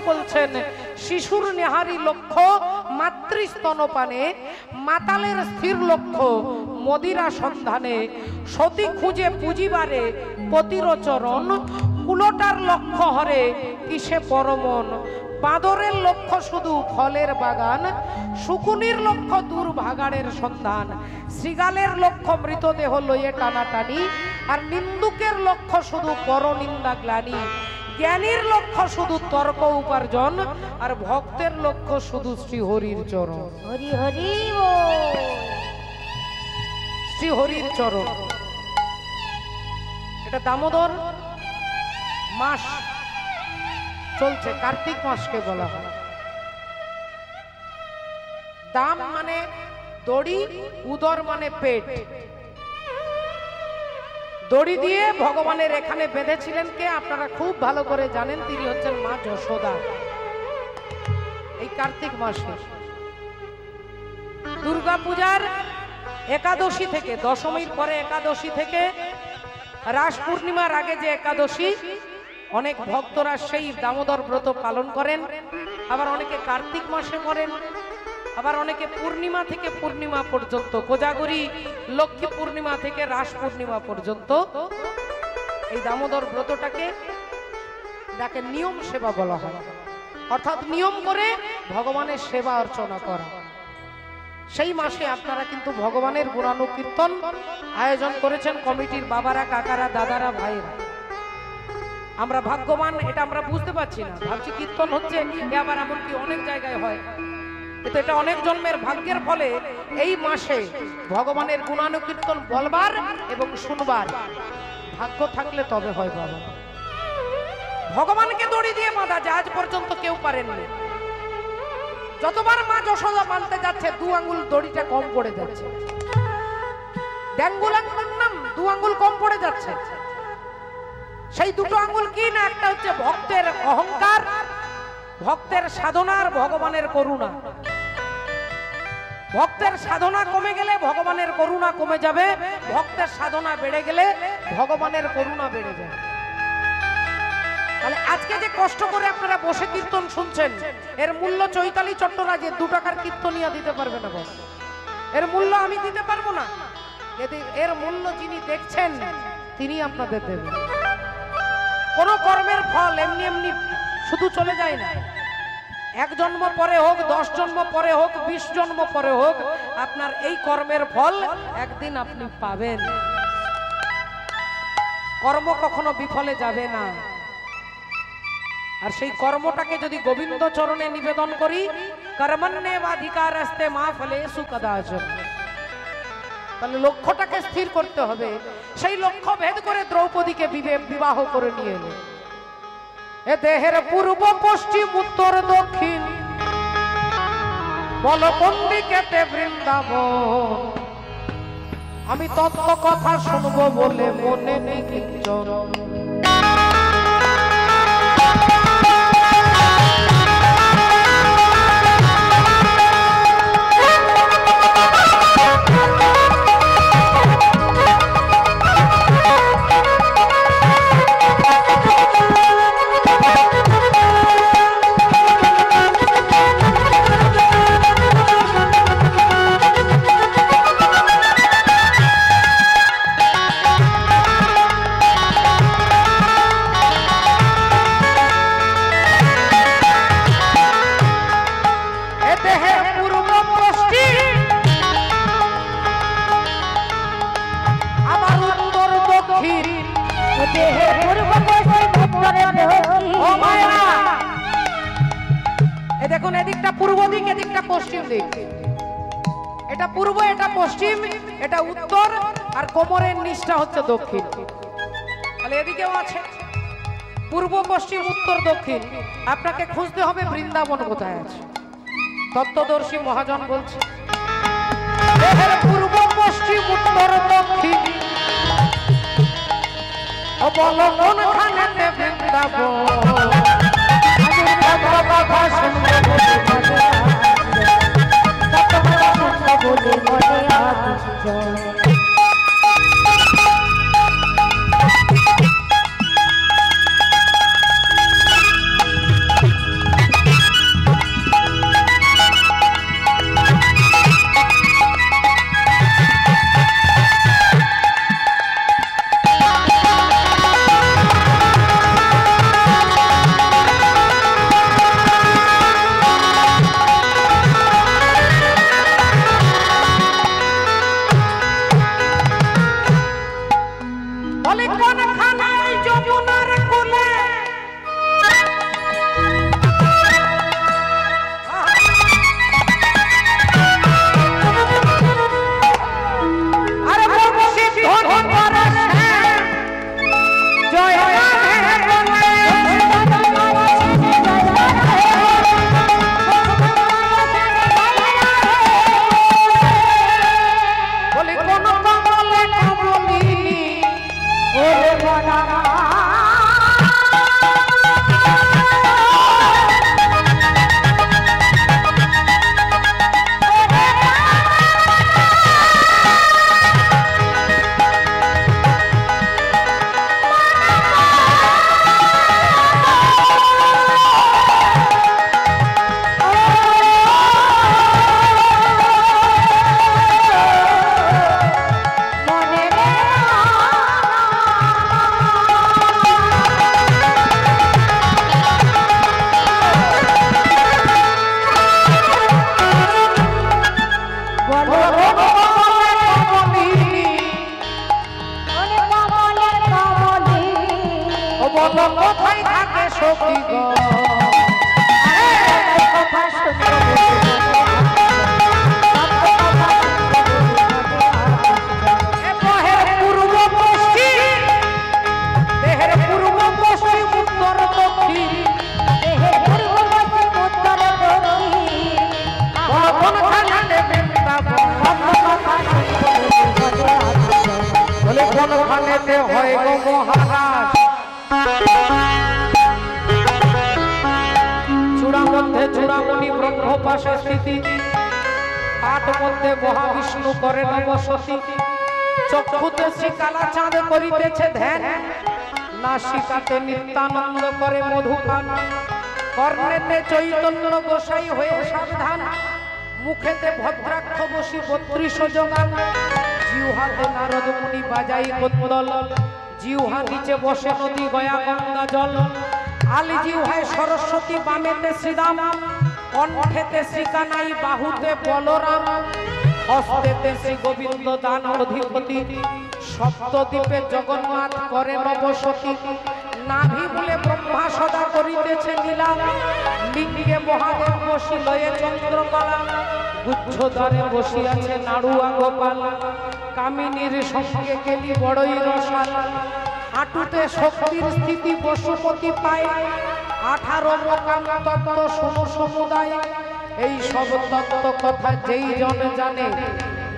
বলছেন শিশুর নেহারি লক্ষ্য মাতৃস্তনপানে, মাতালের স্থির লক্ষ্য মদিরা সন্ধানে, সতী খুঁজে পুঁজিবারে পতির চরণ, কুলোটার লক্ষ্য হরে কিসে পরমন, বাঁদরের লক্ষ্য শুধু ফলের বাগান, শুকুনির লক্ষ্য দূর ভাগাড়ের সন্ধান, শৃগালের লক্ষ্য মৃতদেহ লইয়ে টানাটানি, আর নিন্দুকের লক্ষ্য শুধু পরনিন্দা গ্লানি, জ্ঞানীর লক্ষ্য শুধু তর্ক উপার্জন, আর ভক্তের লক্ষ্য শুধু শ্রীহরির চরণ। হরি হরি শ্রীহরির চরণ। এটা দামোদর মাস চলছে, কার্তিক মাসকে বলা হয়। দাম মানে দড়ি, উদর মানে পেট। দড়ি দিয়ে ভগবানের এখানে বেঁধেছিলেন কে? আপনারা খুব ভালো করে জানেন, তিনি হচ্ছেন মা যশোদা। এই কার্তিক মাসে দুর্গা পূজার একাদশী থেকে, দশমীর পরে একাদশী থেকে রাস পূর্ণিমার আগে যে একাদশী, অনেক ভক্তরা সেই দামোদর ব্রত পালন করেন, আবার অনেকে কার্তিক মাসে করেন, আবার অনেকে পূর্ণিমা থেকে পূর্ণিমা পর্যন্ত, কোজাগরী লক্ষ্মী পূর্ণিমা থেকে রাস পূর্ণিমা পর্যন্ত এই দামোদর ব্রতটাকে যাকে নিয়ম সেবা বলা হয়, অর্থাৎ নিয়ম করে ভগবানের সেবা অর্চনা করা। সেই মাসে আপনারা কিন্তু ভগবানের গুণানুকীর্তন আয়োজন করেছেন কমিটির বাবারা, কাকারা, দাদারা, ভাইরা। আমরা ভাগ্যবান, এটা আমরা বুঝতে পারছি না, ভাবছি কীর্তন হচ্ছে, আবার এমনকি অনেক জায়গায় হয়, কিন্তু এটা অনেক জন্মের ভাগ্যের ফলে এই মাসে ভগবানের গুণানুকীর্তন বলবার এবং শুনবার ভাগ্য থাকলে তবে হয়। বাবা ভগবানকে দড়ি দিয়ে বাঁধা যায়, আজ পর্যন্ত কেউ পারেননি। যতবার মা যশোদা বাঁধতে যাচ্ছে, 2 আঙ্গুল দড়িটা কম পড়ে যাচ্ছে। ড্যাঙ্গুল আঙ্গুলের নাম 2 আঙ্গুল কম পড়ে যাচ্ছে। সেই 2টো আঙ্গুল কি না? একটা হচ্ছে ভক্তের অহংকার, ভক্তের সাধনার, ভগবানের করুণা। ভক্তের সাধনা কমে গেলে ভগবানের করুণা কমে যাবে, ভক্তের সাধনা বেড়ে গেলে ভগবানের করুণা বেড়ে যাবে। তাহলে আজকে যে কষ্ট করে আপনারা বসে কীর্তন শুনছেন, এর মূল্য চৈতালি চট্টরাজে 2 টাকার কীর্তনিয়া দিতে পারবে না। বস, এর মূল্য আমি দিতে পারবো না। এর মূল্য যিনি দেখছেন তিনি আপনাদের দেবেন। কোন কর্মের ফল এমনি এমনি শুধু চলে যায় না। 1 জন্ম পরে হোক, 10 জন্ম পরে হোক, 20 জন্ম পরে হোক, আপনার এই কর্মের ফল একদিন আপনি পাবেন। কর্ম কখনো বিফলে যাবে না। আর সেই কর্মটাকে যদি গোবিন্দ চরণে নিবেদন করি, কর্মণ্যেবাধিকারস্তে মা ফলেষু কদাচন, তাহলে লক্ষ্যটাকে স্থির করতে হবে। সেই লক্ষ্য ভেদ করে দ্রৌপদীকে বিবাহ করে নিয়ে এলো। এ দেহের পূর্ব পশ্চিম উত্তর দক্ষিণ, বল কোন দিকেতে বৃন্দাবন, আমি তত্ত্ব কথা শুনবো বলে মনে নেই কিঞ্চন। দেখুন, এদিকটা পূর্ব দিক, এদিকটা পশ্চিম দিক। এটা পূর্ব, এটা পশ্চিম, এটা উত্তর, আর কোমরের নিচটা হচ্ছে দক্ষিণ। তাহলে এদিকেও আছে পূর্ব, পশ্চিম, উত্তর, দক্ষিণ। আপনাকে খুঁজতে হবে বৃন্দাবন কোথায় আছে। তত্ত্বদর্শী মহাজন বলছে, পূর্ব, পশ্চিম, উত্তর, দক্ষিণ, বল কোনখানেতে বৃন্দাবন, কথা শুনবো বলে মনে হয় গো মহারাজ। চূড়া মধ্যে চূড়ামণি ব্রহ্ম পাশে স্থিতি, আট মধ্যে মহাবিষ্ণু করে নবসতী। চক্ষুতে শ্রী কালা চাঁদ করিতেছে ধ্যান, নাসিকাতে নিত্যানন্দ করে মধুপান। কর্ণেতে চৈতন্য গোসাই হয়ে সাবধান, মুখেতে ভদ্রাক্ষ বসি 32 যোগান। জিহ্বাতে নারদ মুনি বাজাই কোন্দল, জিহ্বা নিচে বসে নদী গয়া গঙ্গা জল। আলি জিহ্বায় সরস্বতী, বামেতে শ্রীরাম, কণ্ঠেতে শ্রীকানাই, বাহুতে বলরাম। হস্তেতে শ্রী গোবিন্দ দান অধিপতি, সপ্তদ্বীপে জগন্নাথ করে নবসতী। নাভি মূলে ব্রহ্মা সদা করিতেছে লীলা, লিঙ্গে মহাদেব বসি লয়ে চন্দ্রকলা। গুচ্ছদ্বারে বসিয়াছে নাড়ুয়া গোপাল, কামিনীর সঙ্গে গেলি বড়ই রসাল। হাঁটুতে শক্তির স্থিতি পশুপতি পায়, 18 মোকাম তত্ত্ব শোনো সমুদায়। এই সব তত্ত্ব কথা যেই জন জানে,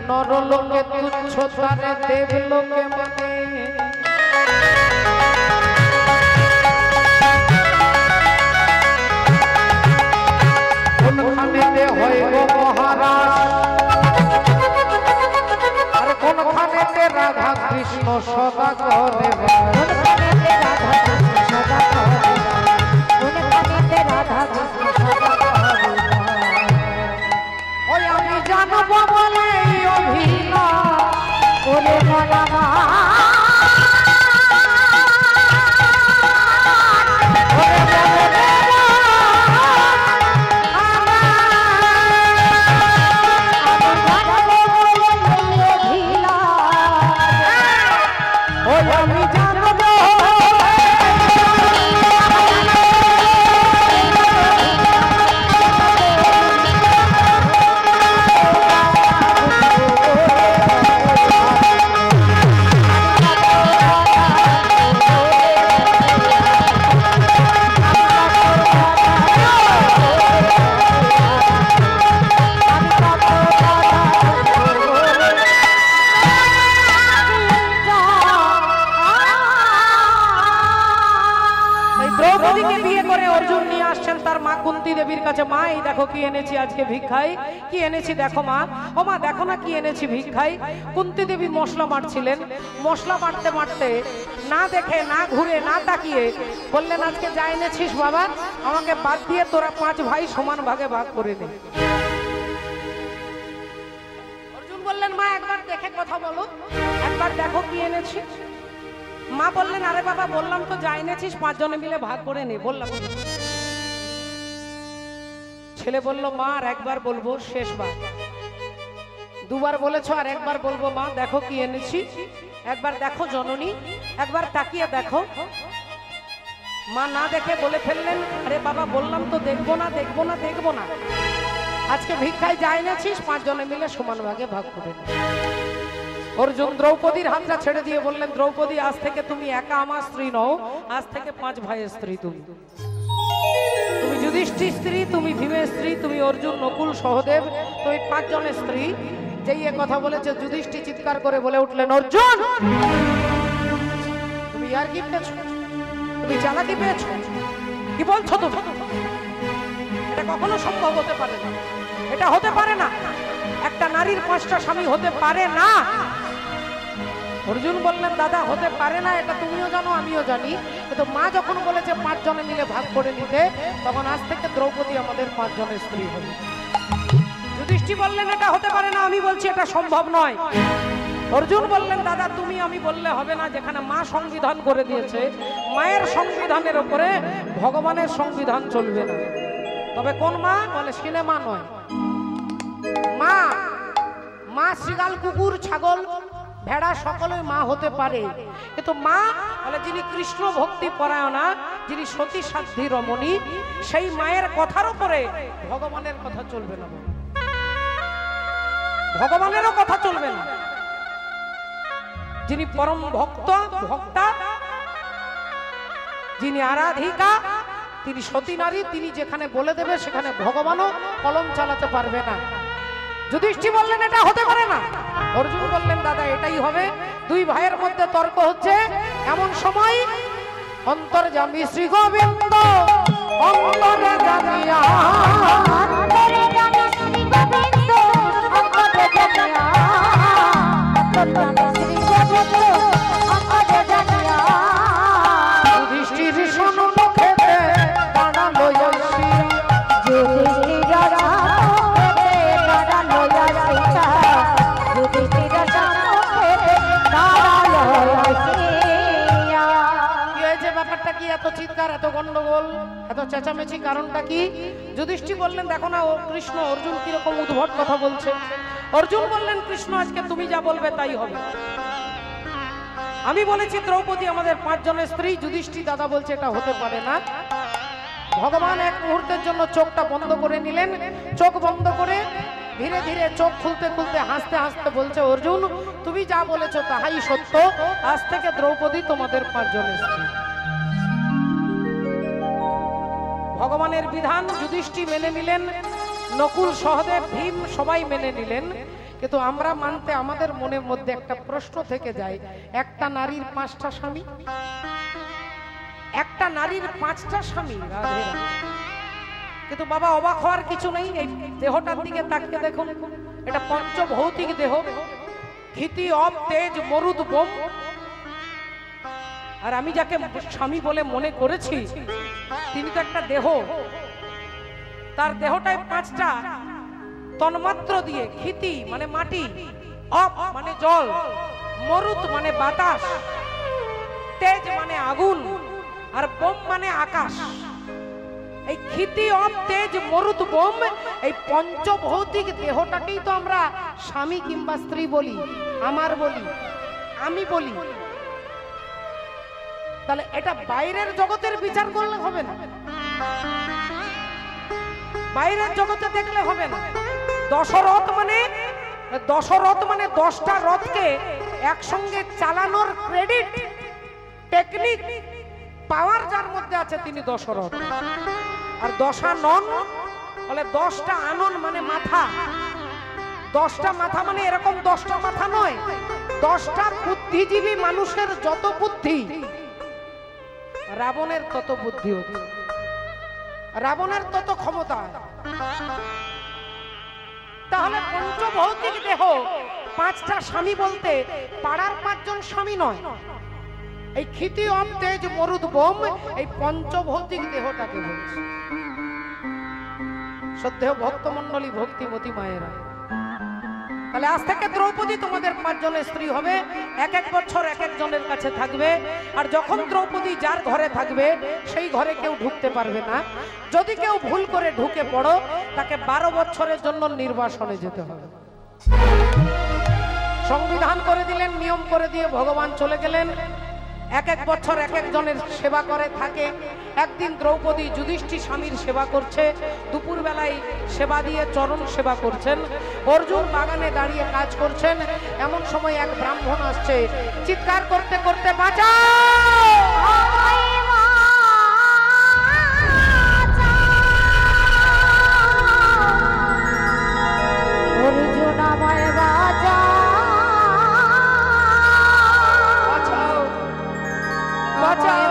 নরলোকে তুচ্ছ তারে দেবলোকে মানে। কোনখানেতে হয় গো মহারাজ, আর কোনখানেতে রাধা কৃষ্ণ সদা করে বাস। কোনখানেতে রাধা কৃষ্ণ সদা করে বাস, কোনখানেতে রাধা কৃষ্ণ সদা করে বাস। ওই আমি জানব বলে অভিনয় করে বলা মা। মা এই দেখো কি এনেছি আজকে ভিক্ষায়, কি এনেছি দেখো মা। ও মা দেখো না কি এনেছি ভিক্ষায়। কুন্তী দেবী মশলা বাটছিলেন, মশলা বাটতে বাটতে না দেখে না ঘুরে না তাকিয়ে বললেন, আজকে যা এনেছিস বাবা আমাকে বাদ দিয়ে তোরা 5 ভাই সমান ভাগে ভাগ করে দে। অর্জুন বললেন, মা একবার দেখে কথা বলো, একবার দেখো কি এনেছি। মা বললেন, আরে বাবা বললাম তো যা এনেছিস 5 জনে মিলে ভাগ করে নে। বললাম। ছেলে বলল, মা আর একবার বলবো, শেষবার। 2 বার বলেছো, আর একবার বলবো মা দেখো কি এনেছি। একবার দেখো জননী, একবার তাকিয়ে দেখো। মা না দেখে বলে ফেললেন, আরে বাবা বললাম তো দেখবো না দেখবো না দেখবো না। আজকে ভিক্ষায় যা এনেছিস 5 জনে মিলে সমান ভাগে ভাগ করে নে। অর্জুন দ্রৌপদীর হাতটা ছেড়ে দিয়ে বললেন, দ্রৌপদী আজ থেকে তুমি একা আমার স্ত্রী নও, আজ থেকে 5 ভাইয়ের স্ত্রী তুমি। তুমি যুধিষ্ঠির স্ত্রী, তুমি ভীমের স্ত্রী, তুমি অর্জুন নকুল সহদেব, তুমি 5 জনের স্ত্রী। যেই এ কথা বলেছে যুধিষ্ঠির চিৎকার করে বলে উঠলেন, অর্জুন তুমি আর কি পেয়েছো, তুমি চালাকি পেয়েছো, কি বলছো তুমি? এটা কখনো সম্ভব হতে পারে না, এটা হতে পারে না। একটা নারীর 5টা স্বামী হতে পারে না। অর্জুন বললেন, দাদা হতে পারে না, এটা তুমিও জানো আমিও জানি, কিন্তু মা যখন বলেছে 5 জনে মিলে ভাগ করে নিতে, তখন আজ থেকে দ্রৌপদী আমাদের 5 জনের স্ত্রী হবে। যুধিষ্ঠির বললেন, এটা হতে পারে না, আমি বলছি এটা সম্ভব নয়। অর্জুন বললেন, দাদা তুমি আমি বললে হবে না, যেখানে মা সংবিধান করে দিয়েছে, মায়ের সংবিধানের উপরে ভগবানের সংবিধান চলবে না। তবে কোন মা? বলে সিনেমা নয়, মা। মা শ্রীগাল, কুকুর, ছাগল, ভেড়া সকলেই মা হতে পারে, কিন্তু মা বলে যিনি কৃষ্ণ ভক্তি পরায়ণা, যিনি সতী সাধ্বী রমণী, সেই মায়ের কথার উপরে ভগবানের কথা চলবে না, ভগবানেরও কথা চলবে না। যিনি পরম ভক্তা, যিনি আরাধিকা, তিনি সতী নারী, তিনি যেখানে বলে দেবে সেখানে ভগবানও কলম চালাতে পারবে না। যুধিষ্ঠির বললেন, এটা হতে পারে না। অর্জুন বললেন, দাদা এটাই হবে, দুই ভাইয়ের মধ্যে তর্ক হচ্ছে। এমন সময় অন্তর্যামী শ্রী গোবিন্দ অন্তরে জানিয়া যুধিষ্ঠির সম্মুখে দাঁড়ালো ব্যাপারটা কি? এত চিৎকার, এত গন্ডগোল, এত চেঁচামেচি, কারণটা কি? যুধিষ্ঠির বললেন দেখো না ও কৃষ্ণ অর্জুন কিরকম উদ্ভট কথা বলছে। অর্জুন বললেন কৃষ্ণ আজকে তুমি যা বলবে তাই হবে। আমি বলেছি দ্রৌপদী আমাদের 5 জনের স্ত্রী। যুধিষ্ঠির দাদা বলছে এটা হতে পারে না। ভগবান এক মুহূর্তের জন্য চোখটা বন্ধ করে নিলেন। চোখ বন্ধ করে ধীরে ধীরে চোখ খুলতে খুলতে হাসতে হাসতে বলছে অর্জুন তুমি যা বলেছো তাহাই সত্য। আজ থেকে দ্রৌপদী তোমাদের 5 জনের স্ত্রী। ভগবানের বিধান যুধিষ্ঠির মেনে নিলেন, নকুল সহদেব ভীম সবাই মেনে নিলেন। কিন্তু আমরা মানতে আমাদের মনের মধ্যে একটা প্রশ্ন থেকে যায়, একটা নারীর 5টা স্বামী, একটা নারীর 5টা স্বামী। রাধে রাধে। কিন্তু বাবা অবাক হওয়ার কিছু নেই। এই দেহটার দিকে তাকিয়ে দেখুন, এটা পঞ্চভৌতিক দেহ, ক্ষিতি অব তেজ মরুদ বোম। আর আমি যাকে স্বামী বলে মনে করেছি তিনি তো একটা দেহ। তার দেহটায় 5টা তন্মাত্র দিয়ে, ক্ষিতি মানে মাটি, অপ মানে জল, মরুত মানে বাতাস, তেজ মানে আগুন, আর বোম মানে আকাশ। এই ক্ষিতি অপ তেজ মরুত বোম, এই পঞ্চভৌতিক দেহটাকেই তো আমরা স্বামী কিংবা স্ত্রী বলি, আমার বলি, আমি বলি। তাহলে এটা বাইরের জগতের বিচার করলে হবে না, বাইরের জগতে দেখলে হবে না। দশরথ মানে 10টা রথকে একসঙ্গে চালানোর ক্রেডিট, টেকনিক, পাওয়ার যার মধ্যে আছে তিনি দশরথ। আর দশানন বলে 10টা আনন মানে মাথা। 10টা মাথা মানে এরকম 10টা মাথা নয়, 10টা বুদ্ধিজীবী মানুষের যত বুদ্ধি রাবণের তত বুদ্ধি হচ্ছে, রাবণের তত ক্ষমতা। তাহলে পঞ্চভৌতিক দেহ 5টা স্বামী বলতে পাড়ার 5 জন স্বামী নয়। এই ক্ষিতি অম তেজ মরুদ বোম এই পঞ্চভৌতিক দেহটাকে বলছে। শ্রদ্ধেয় ভক্তমণ্ডলী, ভক্তিমতী মায়েরা, তাহলে আজ থেকে দ্রৌপদী তোমাদের 5 জনের স্ত্রী হবে। 1 বছর 1 জনের কাছে থাকবে। আর যখন দ্রৌপদী যার ঘরে থাকবে সেই ঘরে কেউ ঢুকতে পারবে না। যদি কেউ ভুল করে ঢুকে পড়ো তাকে 12 বছরের জন্য নির্বাসনে যেতে হবে। সংবিধান করে দিলেন, নিয়ম করে দিয়ে ভগবান চলে গেলেন। 1 বছর 1 জনের সেবা করে থাকে। একদিন দ্রৌপদী যুধিষ্ঠির স্বামীর সেবা করছে, দুপুর বেলায় সেবা দিয়ে চরণ সেবা করছেন। অর্জুন বাগানে দাঁড়িয়ে কাজ করছেন। এমন সময় এক ব্রাহ্মণ আসছে, চিৎকার করতে করতে বাঁচাও, অর্জুন আমায় বাঁচাও, বাঁচাও, বাঁচাও,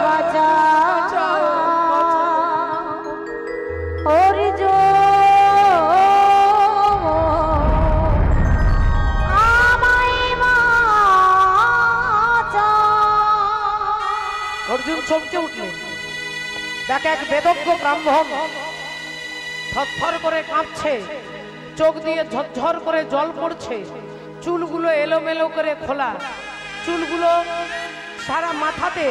অর্জুন আমায় বাঁচাও। অর্জুন চমকে উঠলেন। দেখ এক বেদজ্ঞ ব্রাহ্মণ থরথর করে কাঁপছে, চোখ দিয়ে ঝরঝর করে জল পড়ছে, চুলগুলো এলোমেলো করে খোলা, চুলগুলো সারা মাথাতে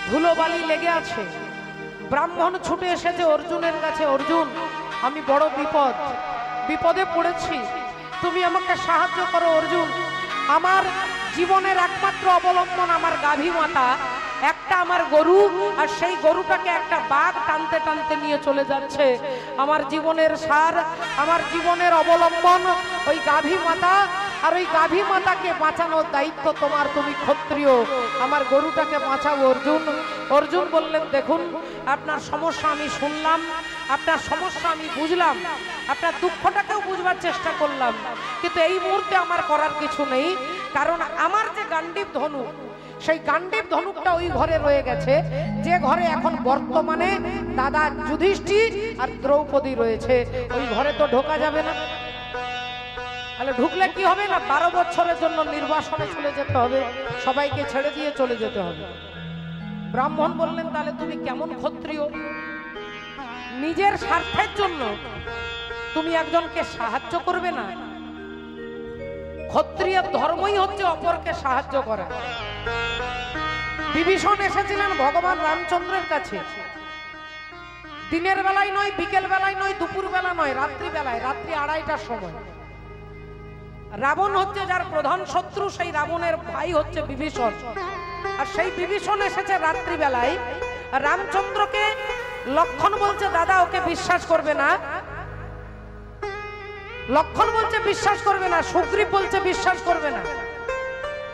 ধুলোবালি লেগে আছে। ব্রাহ্মণ ছুটে এসেছে অর্জুনের কাছে, অর্জুন আমি বড় বিপদে পড়েছি, তুমি আমাকে সাহায্য করো অর্জুন। আমার জীবনের একমাত্র অবলম্বন আমার গাভী মাতা, একটা আমার গরু, আর সেই গরুটাকে একটা বাঘ টানতে টানতে নিয়ে চলে যাচ্ছে। আমার জীবনের সার, আমার জীবনের অবলম্বন ওই গাভী মাতা, আর ওই গাভী মাতাকে বাঁচানোর দায়িত্ব তোমার, তুমি ক্ষত্রিয়, আমার গরুটাকে বাঁচাও অর্জুন। অর্জুন বললেন দেখুন আপনার সমস্যা আমি শুনলাম, আপনার সমস্যা আমি বুঝলাম, আপনার দুঃখটাকেও বুঝবার চেষ্টা করলাম, কিন্তু এই মুহূর্তে আমার করার কিছু নেই, কারণ আমার যে গান্ডীব ধনুক, সেই গান্ডীব ধনুকটা ওই ঘরে রয়ে গেছে, যে ঘরে এখন বর্তমানে দাদা যুধিষ্ঠির আর দ্রৌপদী রয়েছে। ওই ঘরে তো ঢোকা যাবে না। তাহলে ঢুকলে কি হবে না, 12 বছরের জন্য নির্বাসনে চলে যেতে হবে, সবাইকে ছেড়ে দিয়ে চলে যেতে হবে। ব্রাহ্মণ বললেন, তাহলে তুমি কেমন ক্ষত্রিয়? নিজের স্বার্থের জন্য তুমি একজনকে সাহায্য করবে না? ক্ষত্রিয় ধর্মই হচ্ছে অপরকে সাহায্য করা। বিভীষণ এসেছিলেন ভগবান রামচন্দ্রের কাছে, দিনের বেলায় নয়, বিকেল বেলায় নয়, দুপুর বেলা নয়, রাত্রি বেলায়, রাত্রি 2:30টার সময়। রাবণ হচ্ছে যার প্রধান শত্রু, সেই রাবণের ভাই হচ্ছে বিভীষণ। আর সেই বিভীষণ এসেছে রাত্রি বেলায়। রামচন্দ্রকে লক্ষণ বলছে, দাদা ওকে বিশ্বাস করবে না। লক্ষণ বলছে বিশ্বাস করবে না, সুগ্রীব বলছে বিশ্বাস করবে না।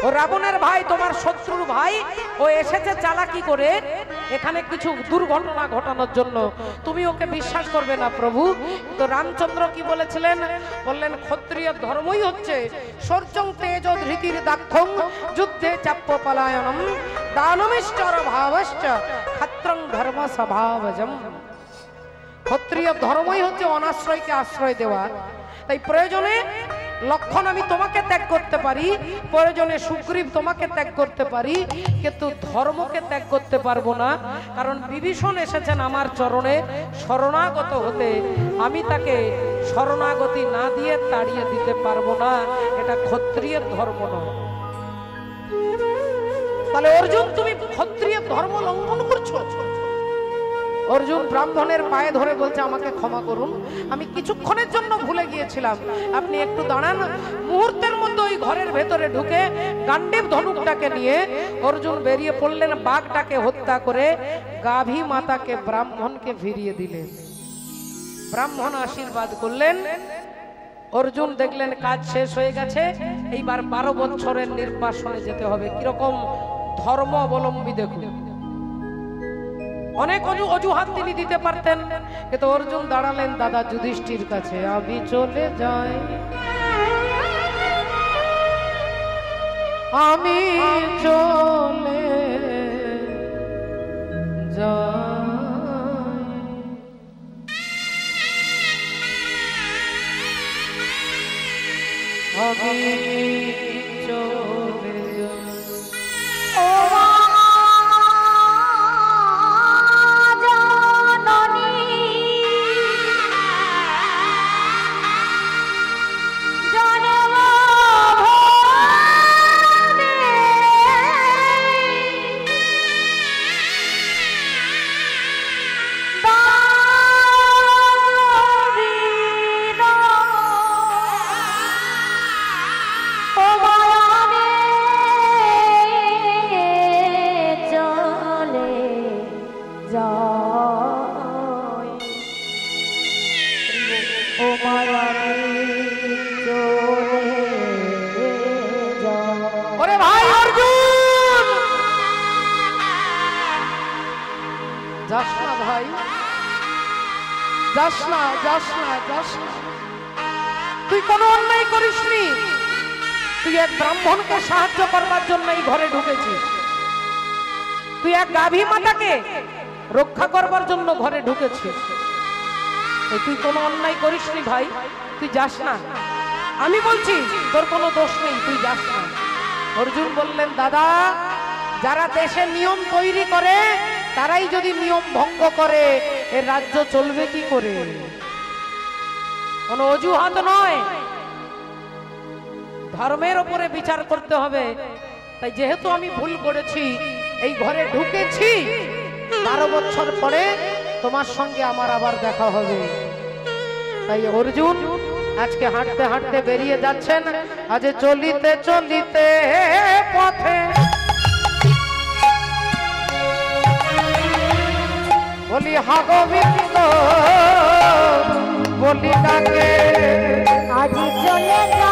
ও রাবণের ভাই, তোমার শত্রুর ভাই, ও এসেছে চালাকি করে এখানে কিছু দুর্ঘটনা ঘটানোর জন্য, তুমি ওকে বিশ্বাস করবে না প্রভু। তো রামচন্দ্র কি বলেছিলেন? বললেন, ক্ষত্রিয় ধর্মই হচ্ছে শৌর্যং তেজ ধৃতির দাক্ষং যুদ্ধে চাপ্য পলায়নম দানমিষ্টর ভাবশ্চ ক্ষত্রং ধর্ম স্বভাবজম। ক্ষত্রিয় ধর্মই হচ্ছে অনাশ্রয়কে আশ্রয় দেওয়া। তাই প্রয়োজনে লক্ষণ আমি তোমাকে ত্যাগ করতে পারি, প্রয়োজনে সুগ্রীব তোমাকে ত্যাগ করতে পারি, কিন্তু ধর্মকে ত্যাগ করতে পারবো না। কারণ বিভীষণ এসেছেন আমার চরণে শরণাগত হতে, আমি তাকে শরণাগতি না দিয়ে তাড়িয়ে দিতে পারবো না। এটা ক্ষত্রিয়ের ধর্ম নয়। তাহলে অর্জুন, তুমি ক্ষত্রিয়ের ধর্ম লঙ্ঘন করছো। অর্জুন ব্রাহ্মণের পায়ে ধরে বলছে, আমাকে ক্ষমা করুন, আমি কিছুক্ষণের জন্য ভুলে গিয়েছিলাম, আপনি একটু দাঁড়ান। মুহূর্তের মধ্যে ওই ঘরের ভেতরে ঢুকে গান্ডীব ধনুকটাকে নিয়ে অর্জুন বেরিয়ে পড়লেন, বাঘটাকে হত্যা করে গাভী মাতাকে ব্রাহ্মণকে ফিরিয়ে দিলেন। ব্রাহ্মণ আশীর্বাদ করলেন। অর্জুন দেখলেন কাজ শেষ হয়ে গেছে, এইবার 12 বছরের নির্বাসনে যেতে হবে। কিরকম ধর্ম অবলম্বী দেখুন। অনেক অজুহাত তিনি দিতে পারতেন, কিন্তু অর্জুন দাঁড়ালেন দাদা যুধিষ্ঠির কাছে, আমি চলে যাই, আমি চলে যাই, আমি চলে যাই। যাস না ভাই, যাস না, যাস না, যাস না। তুই কোনো অন্যায় করিসনি, তুই এক ব্রাহ্মণকে সাহায্য করবার জন্য এই ঘরে ঢুকেছিস, তুই এক গাভী মাতাকে রক্ষা করবার জন্য ঘরে ঢুকেছিস। তুই কোনো অন্যায় করিসনি ভাই, তুই যাস না। আমি বলছি তোর কোনো দোষ নেই, তুই যাস না। অর্জুন বললেন, দাদা যারা দেশে নিয়ম তৈরি করে তারাই যদি নিয়ম ভঙ্গ করে, এ রাজ্য চলবে কি করে? কোনো অজুহাত নয়, ধর্মের উপরে বিচার করতে হবে। তাই যেহেতু আমি ভুল করেছি, এই ঘরে ঢুকেছি, 12 বছর পরে তোমার সঙ্গে আমার আবার দেখা হবে। তাই অর্জুন আজকে হাঁটতে হাঁটতে বেরিয়ে যাচ্ছেন। আজ চলিতে চলিতে পথে বলি হাগবিন্দ বলি ডাকে, আজ চলে যা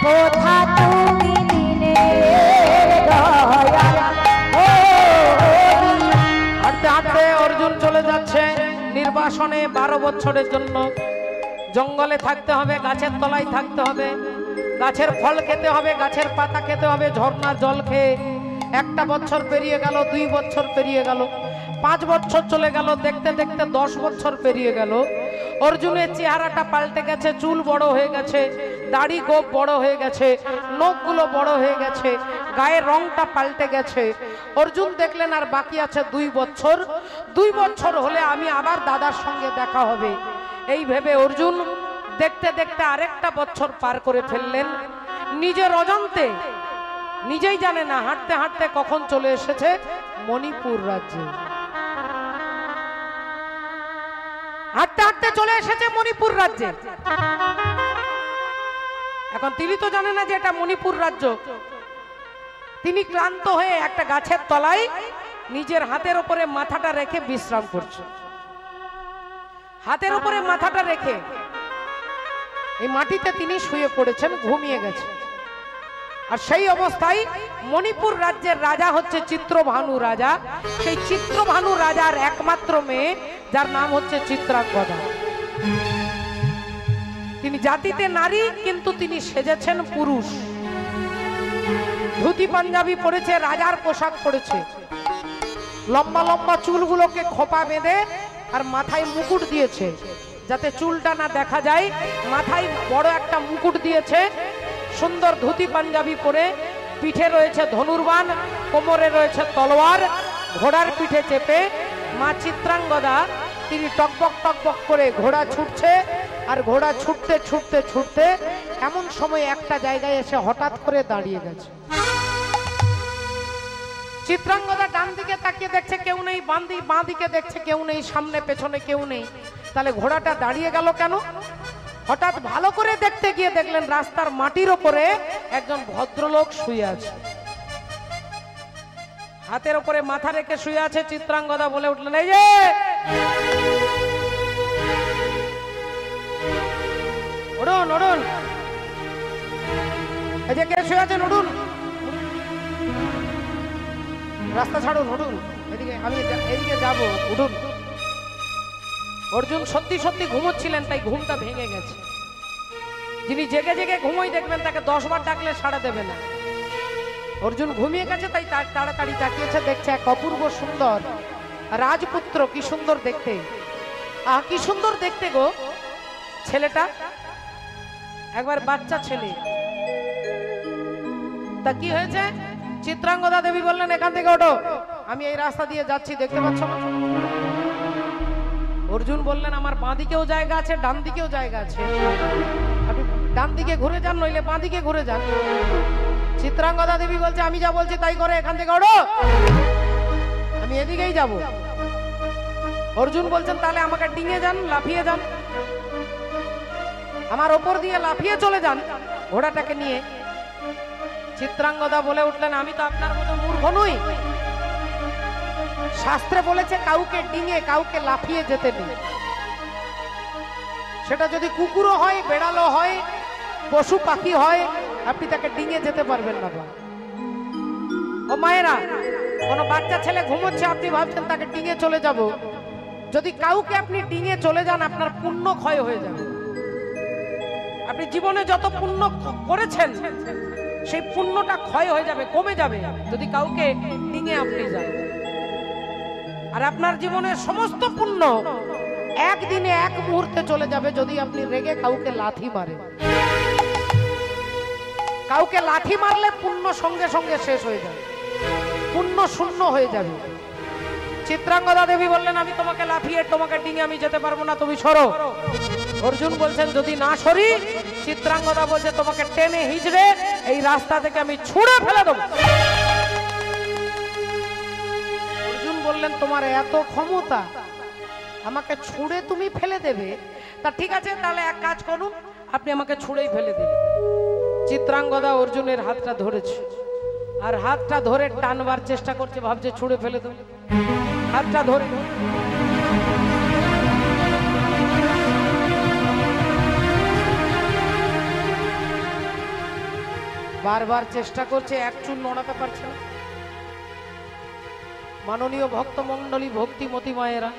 কোথা তুমি দিনের দয়াল ও হাঁটতে হাঁটতে অর্জুন চলে যাচ্ছে নির্বাসনে 12 বছরের জন্য। জঙ্গলে থাকতে হবে, গাছের তলায় থাকতে হবে, গাছের ফল খেতে হবে, গাছের পাতা খেতে হবে, ঝর্ণার জল খেয়ে। 1 বছর পেরিয়ে গেল, 2 বছর পেরিয়ে গেল, 5 বছর চলে গেল, দেখতে দেখতে 10 বছর পেরিয়ে গেল। অর্জুনের চেহারাটা পাল্টে গেছে, চুল বড় হয়ে গেছে, দাড়ি গোপ বড় হয়ে গেছে, নখগুলো বড় হয়ে গেছে, গায়ের রংটা পাল্টে গেছে। অর্জুন দেখলেন আর বাকি আছে 2 বছর। 2 বছর হলে আমি আবার দাদার সঙ্গে দেখা হবে, এই ভেবে অর্জুন দেখতে দেখতে আরেকটা বছর পার করে ফেললেন। নিজের অজান্তে, নিজেই জানে না হাঁটতে হাঁটতে কখন চলে এসেছে মণিপুর রাজ্যে। হাঁটতে হাঁটতে চলে এসেছে মণিপুর রাজ্যে। এখন তিনি তো জানে না যে এটা মণিপুর রাজ্য। তিনি ক্লান্ত হয়ে একটা গাছের তলায় নিজের হাতের উপরে মাথাটা রেখে বিশ্রাম করছে। হাতের উপরে মাথাটা রেখে এই মাটিতে তিনি শুয়ে পড়েছেন, ঘুমিয়ে গেছেন। আর সেই অবস্থায় মণিপুর রাজ্যের রাজা হচ্ছে চিত্রভানু রাজা। সেই চিত্রভানু রাজার একমাত্র মেয়ে, যার নাম হচ্ছে চিত্রাঙ্গদা। তিনি জাতিতে নারী, কিন্তু তিনি সেজেছেন পুরুষ। ধুতি পাঞ্জাবি পরেছে, রাজার পোশাক পরেছে, লম্বা লম্বা চুলগুলোকে খোপা বেঁধে আর মাথায় মুকুট দিয়েছে, যাতে চুলটা না দেখা যায়। মাথায় বড় একটা মুকুট দিয়েছে, সুন্দর ধুতি পাঞ্জাবি পরে, পিঠে রয়েছে ধনুর্বাণ, কোমরে রয়েছে তলোয়ার, ঘোড়ার পিঠে চেপে মা চিত্রাঙ্গদা তিনি টকবক টকবক করে ঘোড়া ছুটছে। আর ঘোড়া ছুটতে ছুটতে ছুটতে এমন সময় একটা জায়গায় এসে হঠাৎ করে দাঁড়িয়ে গেছে। চিত্রাঙ্গদা ডান দিকে তাকিয়ে দেখছে কেউ নেই, বাঁ দিকে দেখছে কেউ নেই, সামনে পেছনে কেউ নেই। তাহলে ঘোড়াটা দাঁড়িয়ে গেল কেন? হঠাৎ ভালো করে দেখতে গিয়ে দেখলেন রাস্তার মাটির ওপরে একজন ভদ্রলোক শুয়ে আছে, হাতের ওপরে মাথা রেখে শুয়ে আছে। চিত্রাঙ্গদা বলে উঠলেন, এই যে উঠুন উঠুন, এই যে কে শুয়ে আছেন, উঠুন, রাস্তা ছাড়ুন, উঠুন, এদিকে আমি এদিকে যাব, উঠুন। অর্জুন সত্যি সত্যি ঘুমোচ্ছিলেন, তাই ঘুমটা ভেঙে গেছে। যিনি জেগে জেগে ঘুমোই দেখবেন তাকে 10 বার ডাকলে সাড়া দেবে না। অর্জুন ঘুমিয়ে গেছে, তাই তাড়াতাড়ি তাকিয়েছে, দেখছে এক অপূর্ব সুন্দর রাজপুত্র। কি সুন্দর দেখতে, কি সুন্দর দেখতে গো ছেলেটা, একবার বাচ্চা ছেলে। তা কি হয়েছে? চিত্রাঙ্গদা দেবী বললেন, এখান থেকে ওঠো, আমি এই রাস্তা দিয়ে যাচ্ছি, দেখতে পাচ্ছ না? অর্জুন বললেন, আমার বাঁ দিকেও জায়গা আছে, ডান দিকেও জায়গা আছে, আপনি ডান দিকে ঘুরে যান, নইলে বাঁ দিকে ঘুরে যান। চিত্রাঙ্গদা দেবী বলছে, আমি যা বলছি তাই করে, এখান থেকে ওঠো, আমি এদিকেই যাব। অর্জুন বলছেন, তাহলে আমাকে ডিঙে যান, লাফিয়ে যান, আমার ওপর দিয়ে লাফিয়ে চলে যান ঘোড়াটাকে নিয়ে। চিত্রাঙ্গদা বলে উঠলেন, আমি তো আপনার মতো মূর্খ নই। শাস্ত্রে বলেছে কাউকে ডিঙে, কাউকে লাফিয়ে যেতে নেই। সেটা যদি কুকুরও হয়, বেড়ালও হয়, পশু পাখি হয়, আপনি তাকে ডিঙে যেতে পারবেন না। ও মায়েরা, কোন বাচ্চা ছেলে ঘুমোচ্ছে, আপনি ভাবছেন তাকে ডিঙে চলে যাব। যদি কাউকে আপনি ডিঙে চলে যান, আপনার পুণ্য ক্ষয় হয়ে যাবে। আপনি জীবনে যত পুণ্য করেছেন সেই পুণ্যটা ক্ষয় হয়ে যাবে, কমে যাবে যদি কাউকে ডিঙে আপনি যান। আর আপনার জীবনের সমস্ত পুণ্য একদিনে এক মুহূর্তে চলে যাবে যদি আপনি রেগে কাউকে লাথি মারেন। কাউকে লাথি মারলে পুণ্য সঙ্গে সঙ্গে শেষ হয়ে যাবে, পুণ্য শূন্য হয়ে যাবে। চিত্রাঙ্গদা দেবী বললেন, আমি তোমাকে লাফিয়ে তোমাকে ডিঙে আমি যেতে পারবো না, তুমি সরো। অর্জুন বলছেন, যদি না সরি, চিত্রাঙ্গদা বলছে তোমাকে টেনে হিজড়ে এই রাস্তা থেকে আমি ছুঁড়ে ফেলে দেবো। অর্জুন বললেন, তোমার এত ক্ষমতা, আমাকে ছুঁড়ে তুমি ফেলে দেবে? তা ঠিক আছে, তাহলে এক কাজ করুন, আপনি আমাকে ছুঁড়েই ফেলে দেবেন। চিত্রাঙ্গদা অর্জুনের হাতটা ধরেছে, আর হাতটা ধরে টানবার চেষ্টা করছে, ভাবছে ছুঁড়ে ফেলে দেবে। হাতটা ধরে বারবার চেষ্টা করছে, এক চুল নড়াতে পারছে না। মাননীয় ভক্তমণ্ডলী, ভক্তিমতী মায়েরা,